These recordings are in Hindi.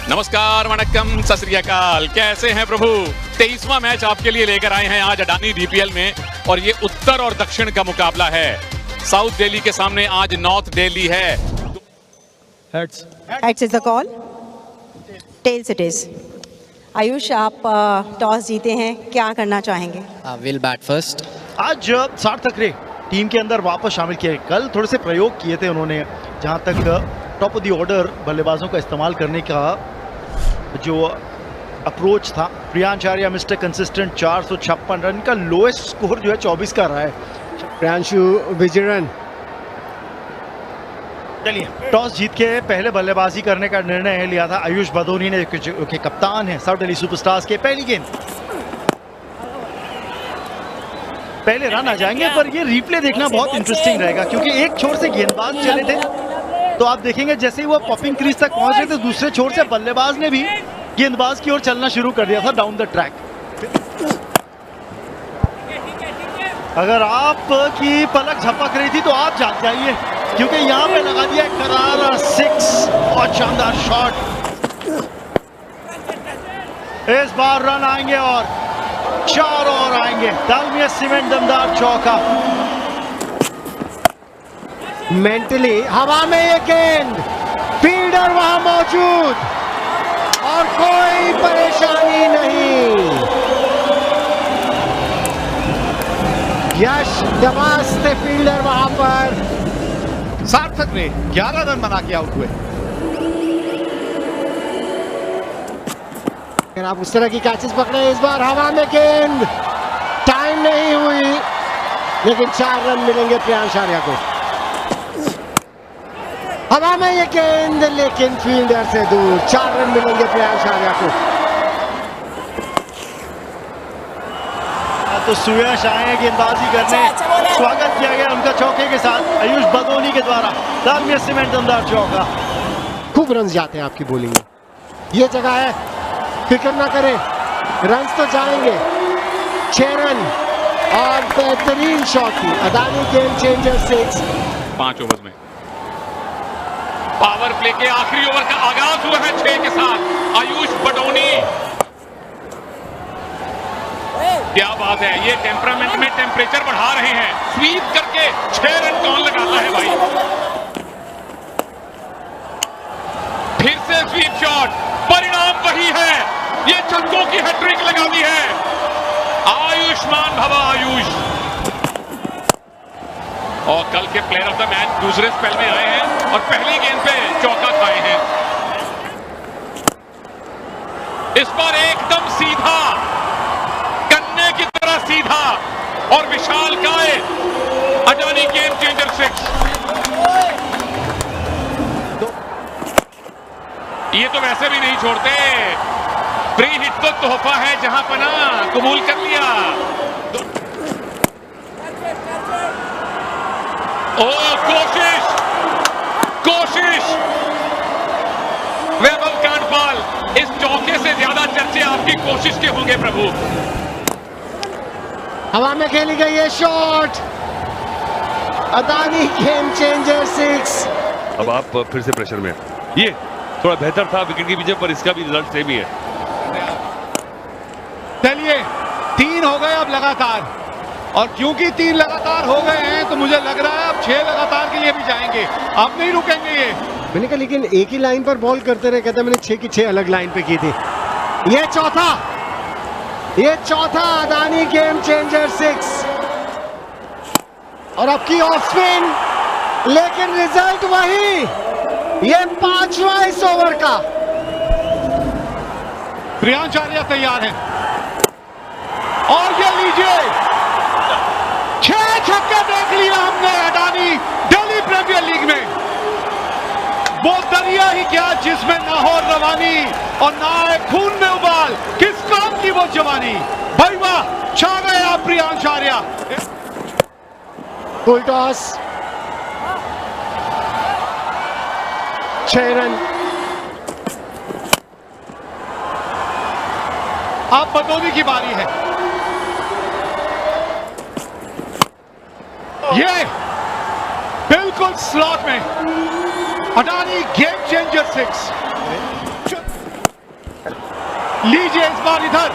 नमस्कार, वणक्कम, सत श्री अकाल। कैसे हैं प्रभु? 23वां मैच आपके लिए लेकर आए हैं आज अडानी डीपीएल में, और ये उत्तर और दक्षिण का मुकाबला है। साउथ दिल्ली के सामने आज नॉर्थ दिल्ली है। Heads is the call, tails it is. Ayush, आप टॉस जीते हैं, क्या करना चाहेंगे? Will bat first. आज सार्थक रे टीम के अंदर वापस शामिल किए। कल थोड़े से प्रयोग किए थे उन्होंने, जहां तक टॉप ऑफ द ऑर्डर बल्लेबाजों का इस्तेमाल करने का जो अप्रोच था। प्रियांचार्य मिस्टर कंसिस्टेंट 456 रन का लोएस्ट स्कोर जो है 24 का रहा है। प्रियांशु विजयन, चलिए, टॉस जीत के पहले बल्लेबाजी करने का निर्णय लिया था आयुष बदोनी ने, जो कि कप्तान है साउथ दिल्ली सुपरस्टार्स के। पहली गेंद, पहले रन आ जाएंगे, पर ये रिप्ले देखना बहुत इंटरेस्टिंग रहेगा, क्योंकि एक छोर से गेंदबाज चले थे, तो आप देखेंगे जैसे ही वो पॉपिंग क्रीज तक पहुंच रहे थे, दूसरे छोर से बल्लेबाज ने भी गेंदबाज की ओर चलना शुरू कर दिया था डाउन द ट्रैक। अगर आपकी पलक झपक रही थी तो आप जाग जाइए, क्योंकि यहाँ पे लगा दिया करारा 6 और शानदार शॉट। इस बार रन आएंगे और 4 और आएंगे। दालमिया सीमेंट दमदार चौका। मेंटली हवा में ये गेंद, फील्डर वहां मौजूद और कोई परेशानी नहीं। यश दबास्ते फील्डर वहां पर। सार्थक ने 11 रन बना के आउट हुए। अगर आप उस तरह की कैचेस पकड़े, इस बार हवा में गेंद, टाइम नहीं हुई, लेकिन 4 रन मिलेंगे प्रियांचार्य को। हवा में ये गेंद, लेकिन फील्डर से दूर। 4 रन मिलेंगे प्रियांचार्य को। तो सुयश आए गेंदबाजी करने, स्वागत किया गया उनका चौके के साथ आयुष बदोनी के द्वारा। दालमिया सीमेंट दमदार चौका। खूब रन जाते हैं आपकी बॉलिंग में। ये जगह है, फिक्र ना करें, रन्स तो जाएंगे। 6 रन और बेहतरीन शॉट की अडानी गेम चेंजर 6। 5 ओवर में पावर प्ले के आखिरी ओवर का आगाज हुआ है 6 के साथ। आयुष बडोनी, क्या बात है! ये टेम्परामेंट में टेम्परेचर बढ़ा रहे हैं। स्वीप करके 6 रन कौन लगाता है भाई? फिर से स्वीप शॉट, परिणाम वही है। ये छक्कों की हैट्रिक लगा दी है। आयुष्मान भवा आयुष। और कल के प्लेयर ऑफ द मैच दूसरे स्पेल में आए हैं और पहली गेंद पे चौका खाए हैं। इस बार एकदम सीधा, कन्ने की तरह सीधा और विशाल काय। Adani game changer 6। ये तो वैसे भी नहीं छोड़ते। फ्री हिट तो तोहफा है, जहां पना कबूल कर लिया। ओ कोशिश, कोशिश, वैभव कांडपाल। इस चौके से ज्यादा चर्चे आपकी कोशिश के होंगे प्रभु। हवा में खेली गई ये शॉट, अडानी गेम चेंजर 6। अब आप फिर से प्रेशर में। ये थोड़ा बेहतर था विकेट के पीछे, पर इसका भी रिजल्ट सेम ही है। चलिए, 3 हो गए अब लगातार, और क्योंकि 3 लगातार हो गए हैं तो मुझे लग रहा है अब 6 लगातार के लिए भी जाएंगे। अब नहीं रुकेंगे ये। मैंने कहा लेकिन एक ही लाइन पर बॉल करते रहे, कहते मैंने 6 की 6 अलग लाइन पे की थी। ये चौथा अडानी गेम चेंजर 6। और अब की ऑफ स्पिन, लेकिन रिजल्ट वही। ये 5वां इस ओवर का। प्रियांचार्य तैयार है, और ये लीजिए 6 छक्के देख लिया हमने अडानी दिल्ली प्रीमियर लीग में। वो दरिया ही क्या जिसमें ना हो रवानी और ना है खून में उबाल। किस काम की वो जवानी, भाई वाह, छा गए आप प्रियांचार्य। Full toss, 6 run. अब बदोनी की बारी है। ये बिल्कुल बिल्कुल स्लॉट में। Adani game changer 6। लीजिए इस बार इधर,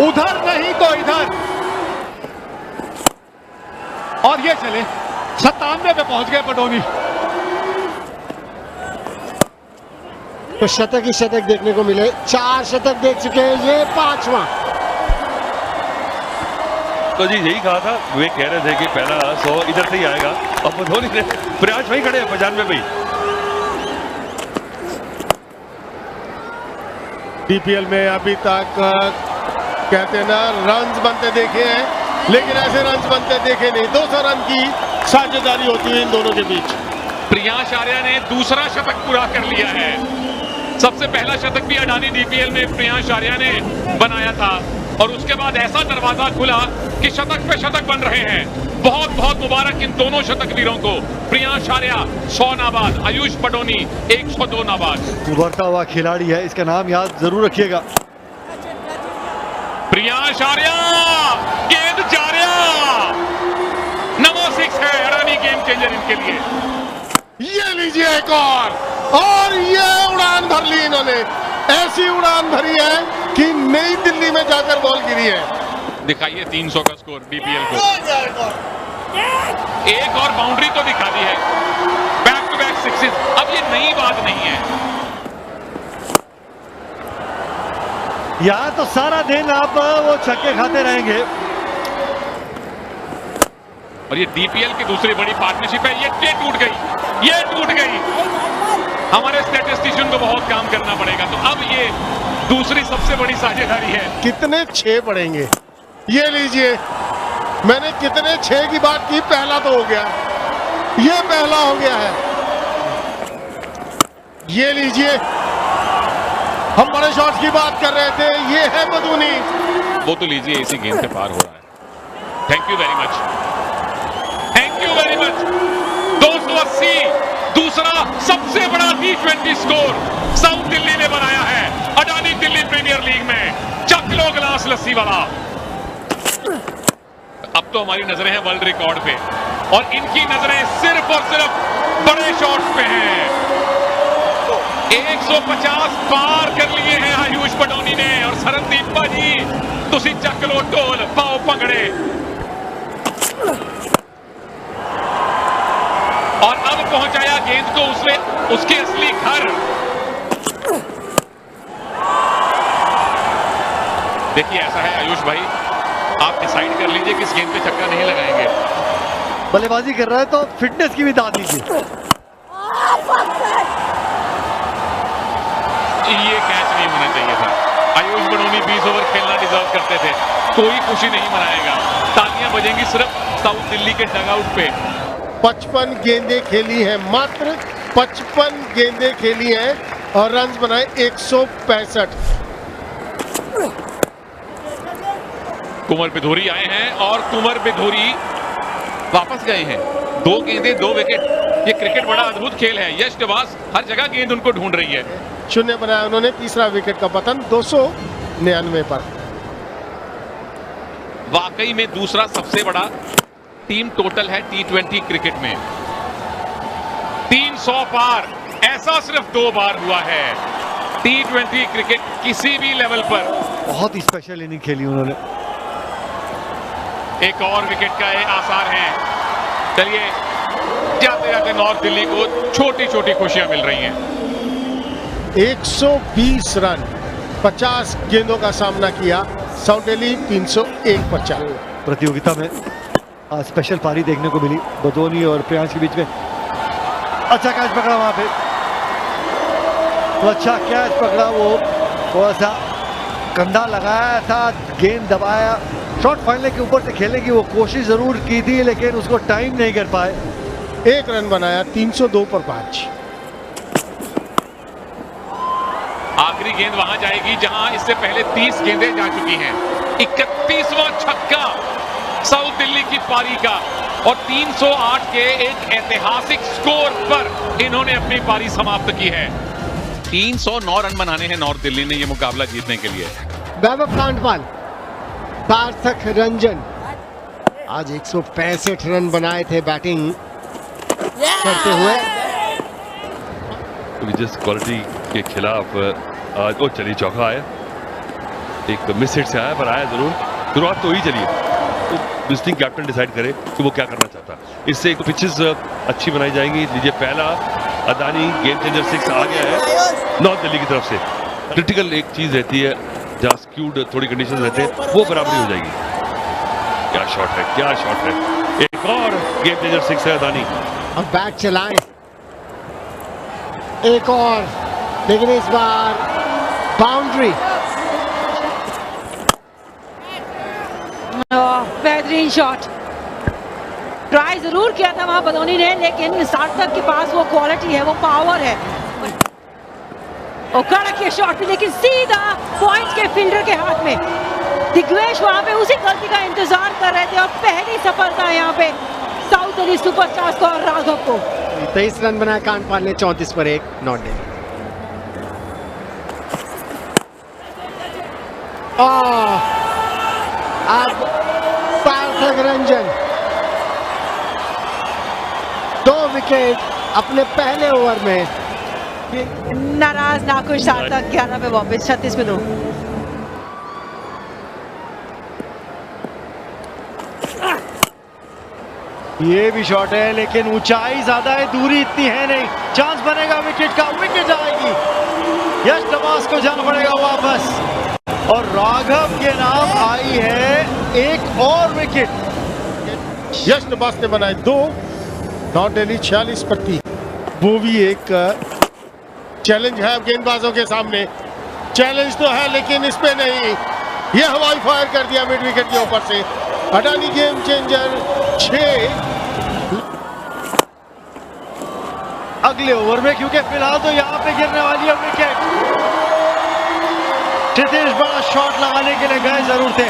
उधर नहीं तो इधर, और ये चले 97 पे पहुंच गए पटोनी। तो शतक ही शतक देखने को मिले, 4 शतक देख चुके हैं, ये 5वां। तो जी यही कहा था, वे कह रहे थे कि पहला 100 इधर से ही आएगा, अब धोनी ने प्रयास वही खड़े हैं 95 में ही। डीपीएल में अभी तक कहते हैं ना रन्स बनते देखे हैं, लेकिन ऐसे रन्स बनते देखे नहीं। 200 रन की साझेदारी होती है इन दोनों के बीच। प्रियांश आर्या ने दूसरा शतक पूरा कर लिया है। सबसे पहला शतक भी अडानी डीपीएल में प्रियांश आर्या ने बनाया था, और उसके बाद ऐसा दरवाजा खुला कि शतक पे शतक बन रहे हैं। बहुत बहुत मुबारक इन दोनों शतक वीरों को। प्रियांश आर्या 100 नाबाद, आयुष पटोनी 102 नाबाद। उभरता हुआ खिलाड़ी है, इसका नाम याद जरूर रखिएगा। प्रियांश आर्या, गेंद जार्या, नंबर 6 है अडानी गेम चेंजर इनके लिए। ये लीजिए एक और ये उड़ान भर ली इन्होंने। ऐसी उड़ान भरी है कि नई दिल्ली में जाकर बॉल गिरी है। दिखाइए 300 का स्कोर डीपीएल को। एक और बाउंड्री तो दिखा दी है, बैक टू बैक सिक्सेस। अब ये नई बात नहीं है, यहाँ तो सारा दिन आप वो छक्के खाते रहेंगे। और ये डीपीएल की दूसरी बड़ी पार्टनरशिप है। ये टूट गई, ये टूट गई। हमारे स्टैटिस्टिशियन को बहुत काम करना पड़ेगा। तो अब ये दूसरी सबसे बड़ी साझेदारी है। कितने 6 पड़ेंगे, ये लीजिए। मैंने कितने 6 की बात की, पहला तो हो गया, ये पहला हो गया है। ये लीजिए, हम बड़े शॉट्स की बात कर रहे थे, ये है बदूनी। वो तो लीजिए, इसी गेंद से पार हो रहा है। Thank you very much, thank you very much. 280 दूसरा सबसे बड़ा T20 स्कोर साउथ दिल्ली ने बनाया है अडानी दिल्ली प्रीमियर लीग में। चक लो गिलास लस्सी वाला। अब तो हमारी नजरें हैं वर्ल्ड रिकॉर्ड पे, और इनकी नजरें सिर्फ और सिर्फ बड़े शॉट्स पे हैं। 150 पार कर लिए हैं आयुष पटोनी ने। और सरनदीप जी, तुसी चक लो ढोल, पाओ भंगड़े। और अब पहुंचाया गेंद को उसके असली घर। देखिए ऐसा है आयुष भाई, आप डिसाइड कर लीजिए किस गेंद पे छक्का नहीं लगाएंगे। बल्लेबाजी कर रहा है तो फिटनेस की भी दाद लीजिए। ये कैच नहीं होना चाहिए था। आयुष पटोनी 20 ओवर खेलना डिजर्व करते थे। कोई खुशी नहीं मनाएगा, तालियां बजेंगी सिर्फ साउथ दिल्ली के डगआउट पे। 55 गेंदें खेली हैं, मात्र 55 गेंदें खेली हैं, और रन्स बनाए 165। कुंवर बिधोरी आए हैं, और कुंवर बिधोरी वापस गए हैं। 2 गेंदें 2 विकेट। ये क्रिकेट बड़ा अद्भुत खेल है। यश निवास हर जगह गेंद उनको ढूंढ रही है। 0 बनाया उन्होंने, तीसरा विकेट का पतन 299 पर। वाकई में दूसरा सबसे बड़ा टीम टोटल है T20 क्रिकेट में। 300 पार ऐसा सिर्फ 2 बार हुआ है। T20 क्रिकेट किसी भी लेवल पर। बहुत ही स्पेशल इनिंग खेली उन्होंने। एक और विकेट का ये आसार है। चलिए, जाते जाते नॉर्थ दिल्ली को छोटी छोटी खुशियां मिल रही हैं। 120 रन 50 गेंदों का सामना किया साउथ दिल्ली, 301 पर चल। प्रतियोगिता में स्पेशल पारी देखने को मिली बदोनी और प्रियांश के बीच में। अच्छा कैच पकड़ा वहां पे, तो अच्छा कैच पकड़ा। वो थोड़ा सा कंधा लगाया था, गेंद दबाया। शॉट फाइनल के ऊपर से खेलने की वो कोशिश जरूर की थी, लेकिन उसको टाइम नहीं कर पाए। 1 रन बनाया, 302 पर 5। आखिरी गेंद वहां जाएगी जहां इससे पहले 30 गेंदें जा चुकी हैं। 31वां छक्का साउथ दिल्ली की पारी का, और 308 के एक ऐतिहासिक स्कोर पर इन्होंने अपनी पारी समाप्त की है। 309 रन बनाने हैं नॉर्थ दिल्ली ने ये मुकाबला जीतने के लिए। वैभव कांडपाल, सार्थक रंजन आज 165 रन बनाए थे बैटिंग करते हुए। जिस क्वालिटी के खिलाफ आज वो चली चौका आया, एक मिस हिट से आया पर आया जरूर। शुरुआत तो ही चली है, तो विजिटिंग कैप्टन डिसाइड करे कि वो क्या करना चाहता है। इससे एक पिचेस अच्छी बनाई जाएंगी। लीजिए पहला अदानी गेम चेंजर 6 आ गया है नॉर्थ दिल्ली की तरफ से। क्रिटिकल एक चीज रहती है जहाँ स्क्यूड थोड़ी कंडीशन रहते हैं, वो बराबरी हो जाएगी। क्या शॉट है, क्या शॉट है। एक और गेम चेंजर 6 है अदानी। अब बैट चलाएं, एक और, लेकिन इस बार बाउंड्री। बेहतरीन शॉट, ट्राई जरूर किया था वहां बदौनी ने, लेकिन सार्थक के पास वो क्वालिटी है, वो पावर है। और कड़क ये शॉट, लेकिन सीधा पॉइंट के फील्डर के हाथ में। दिग्वेश वहां पे उसी गलती का इंतजार कर रहे थे और पहली सफलता यहाँ पे साउथ दिल्ली सुपरस्टार्स को और राघव को। 23 रन बनाए कांडपाल ने, 34 पर 1 नॉट डे। अब पार्थक रंजन 2 विकेट अपने पहले ओवर में। नाराज नाखुश सार्थक 11 पे वापस, 36 पे 2। ये भी शॉट है, लेकिन ऊंचाई ज्यादा है, दूरी इतनी है नहीं। चांस बनेगा विकेट का, विकेट आएगी। यश नवाज को जाना पड़ेगा वापस और राघव के नाम आई है एक और विकेट। यश नवाज ने बनाए 2, नॉर्थ दिल्ली 46 पर 3। वो भी एक चैलेंज है गेंदबाजों के सामने। चैलेंज तो है लेकिन इस पे नहीं, ये हवाई फायर कर दिया मिड विकेट के ऊपर से। अडानी गेम चेंजर 6 अगले ओवर में, क्योंकि फिलहाल तो यहाँ पे गिरने वाली है विकेट। क्षितिज बड़ा शॉट लगाने के लिए गए जरूर थे,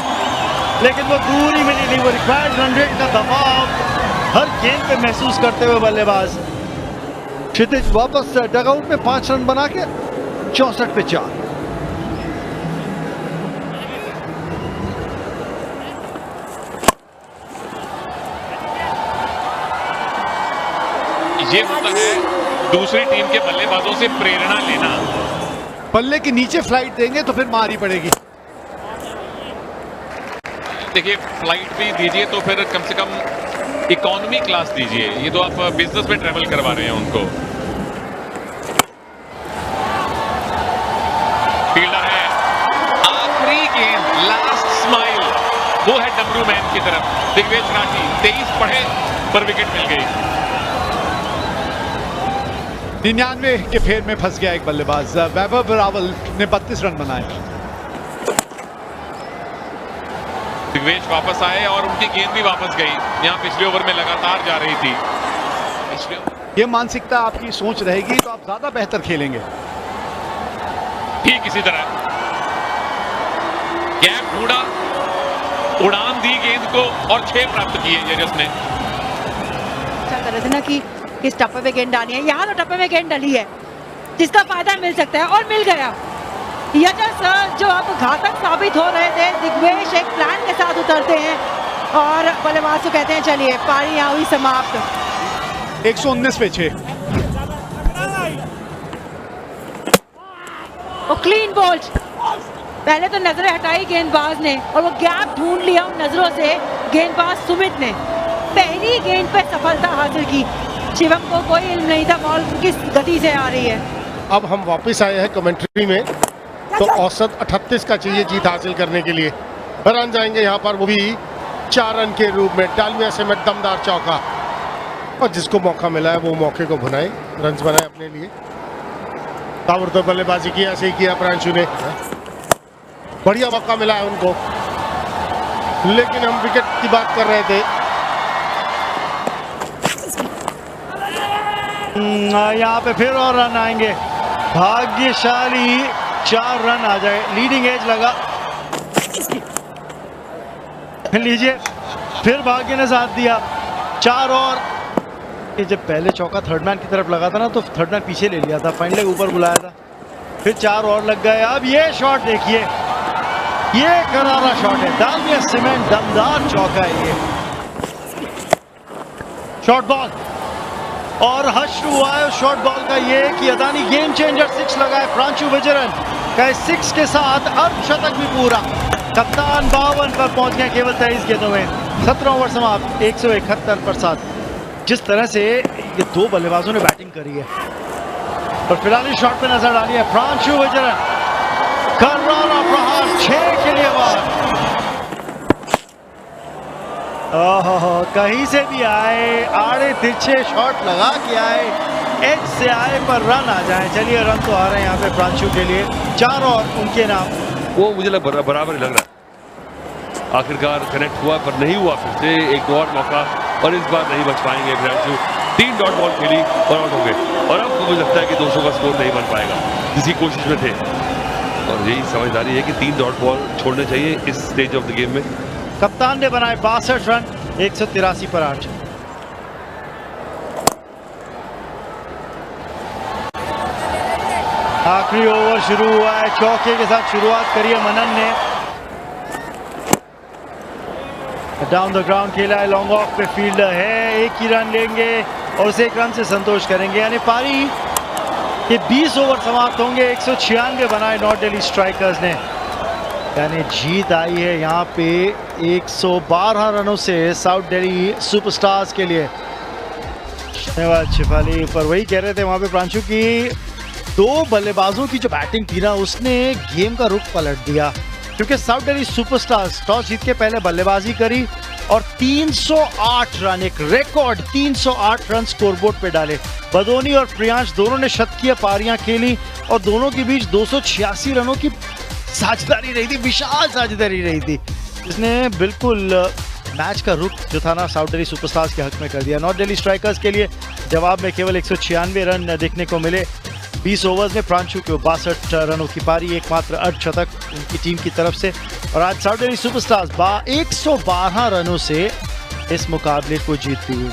लेकिन वो दूरी मिली नहीं। वो रिक्वायर्ड रन रेट का दबाव हर गेंद पे महसूस करते हुए बल्लेबाज क्षितिज वापस डगआउट में 5 रन बना के 64 पे 4। ये होता है दूसरी टीम के बल्लेबाजों से प्रेरणा लेना। पल्ले के नीचे फ्लाइट देंगे तो फिर मार ही पड़ेगी। देखिए फ्लाइट भी दीजिए तो फिर कम से कम इकोनॉमी क्लास दीजिए। ये तो आप बिजनेस में ट्रेवल करवा रहे हैं उनको। फील्डर है, आखिरी गेंद, लास्ट स्माइल, वो है डमरू मैन की तरफ। दिग्वेश राठी 23 पढ़े पर विकेट मिल गई। 99 के फेर में फंस गया एक बल्लेबाज। वैभव रावल ने 32 रन बनाए। दिग्वेश वापस आए और उनकी गेंद भी वापस गई। यहाँ पिछले ओवर में लगातार जा रही थी। ये मानसिकता आपकी सोच रहेगी तो आप ज्यादा बेहतर खेलेंगे। ठीक इसी तरह गैप ढूंढा, उड़ान दी गेंद को और 6 प्राप्त किए यजस ने। अच्छा कर रहे थे ना कि किस टप्पे पे गेंद डाली है। यहाँ तो टप्पे में गेंद डली है जिसका फायदा मिल सकता है और मिल गया। यजस जो अब घातक साबित हो रहे थे, दिग्वेश एक प्लान के साथ उतरते हैं और बल्लेबाज को कहते हैं चलिए पारी यहाँ हुई समाप्त। 119 पे 6। वो क्लीन बोल्ड, पहले तो नजरें हटाई गेंदबाज ने और वो गैप ढूंढ लिया उन नजरों से गेंदबाज सुमित ने। पहली गेंद पे सफलता हासिल की। शिवम को कोई इल्म नहीं था बॉल किस गति से आ रही है। अब हम वापस आए हैं कमेंट्री में, तो औसत 38 का चाहिए जीत हासिल करने के लिए। रन जाएंगे यहाँ पर, वो भी 4 रन के रूप में। डालमिया से में दमदार चौका, और जिसको मौका मिला है वो मौके को भुनाए, रन बनाए अपने लिए। ताबड़तोड़ बल्लेबाजी की, ऐसे ही किया प्रांशु ने। बढ़िया मौका मिला है उनको, लेकिन हम विकेट की बात कर रहे थे। यहाँ पे फिर और रन आएंगे। भाग्यशाली 4 रन आ जाए। लीडिंग एज लगा, लीजिए फिर भाग्य ने साथ दिया। 4 और। जब पहले चौका थर्ड मैन की तरफ लगा था ना, तो थर्ड मैन पीछे ले लिया था, फाइन लेग ऊपर बुलाया था, फिर 4 और लग गए। अब ये शॉट देखिए, ये करारा शॉट है। डालमिया सीमेंट दमदार चौका है ये। शॉर्ट बॉल और हश्र हुआ है शॉर्ट बॉल का ये कि अदानी गेम चेंजर 6 लगाए प्रांशु विजयन का 6 के साथ अर्धशतक भी पूरा। कप्तान 52 पर पहुंच गए केवल 23 गेंदों में। 17 ओवर समाप्त 171 पर 7। जिस तरह से ये दो बल्लेबाजों ने बैटिंग करी है और फिलहाल इस शॉट पे नजर डाली है प्रांशु विजयन। करारा प्रहार 6 के लिए बाहर। ओहो, कहीं से भी आए, आड़े तिरछे शॉट लगा के आए, एज से आए पर रन आ जाए। चलिए रन तो आ रहे हैं यहाँ पे प्रांशु के लिए 4 और उनके नाम। वो मुझे बराबर ही लग रहा है। आखिरकार कनेक्ट हुआ पर नहीं हुआ। फिर से एक और मौका और इस बार नहीं बच पाएंगे प्रांशु। 3 डॉट बॉल खेली और आउट हो गए और अब मुझे लगता है कि 200 का स्कोर नहीं बन पाएगा। किसी कोशिश में थे और यही समझदारी है कि 3 डॉट बॉल छोड़ने चाहिए इस स्टेज ऑफ द गेम में। कप्तान ने बनाए 62 रन 183 पर 8। आखिरी ओवर शुरू हुआ है, चौके के साथ शुरुआत करी है मनन ने। डाउन द ग्राउंड खेला है, लॉन्ग ऑफ पे फील्डर है, 1 ही रन लेंगे और उसे 1 रन से संतोष करेंगे। यानी पारी के 20 ओवर समाप्त होंगे। 196 बनाए नॉर्थ दिल्ली स्ट्राइकर्स ने। यानी जीत आई है यहाँ पे 112 रनों से साउथ दिल्ली सुपरस्टार्स के लिए। धन्यवाद शिफाली। पर वही कह रहे थे वहाँ पे प्रांशु की 2 बल्लेबाजों की जो बैटिंग थी ना उसने गेम का रुख पलट दिया, क्योंकि साउथ दिल्ली सुपरस्टार्स टॉस जीत के पहले बल्लेबाजी करी और 308 रन, एक रिकॉर्ड 308 रन स्कोरबोर्ड पे डाले। बदोनी और प्रियांश दोनों ने शतकीय पारियां खेली और दोनों के बीच 286 रनों की साझेदारी रही थी, विशाल साझेदारी रही थी, जिसने बिल्कुल मैच का रुख जो था ना साउथ दिल्ली सुपरस्टार्स के हक में कर दिया। नॉर्थ दिल्ली स्ट्राइकर्स के लिए जवाब में केवल 196 रन देखने को मिले 20 ओवर्स में। प्रांशु को 62 रनों की पारी, एकमात्र अर्धशतक उनकी टीम की तरफ से। और आज साउथ दिल्ली सुपरस्टार्स 112 रनों से इस मुकाबले को जीतती हुई।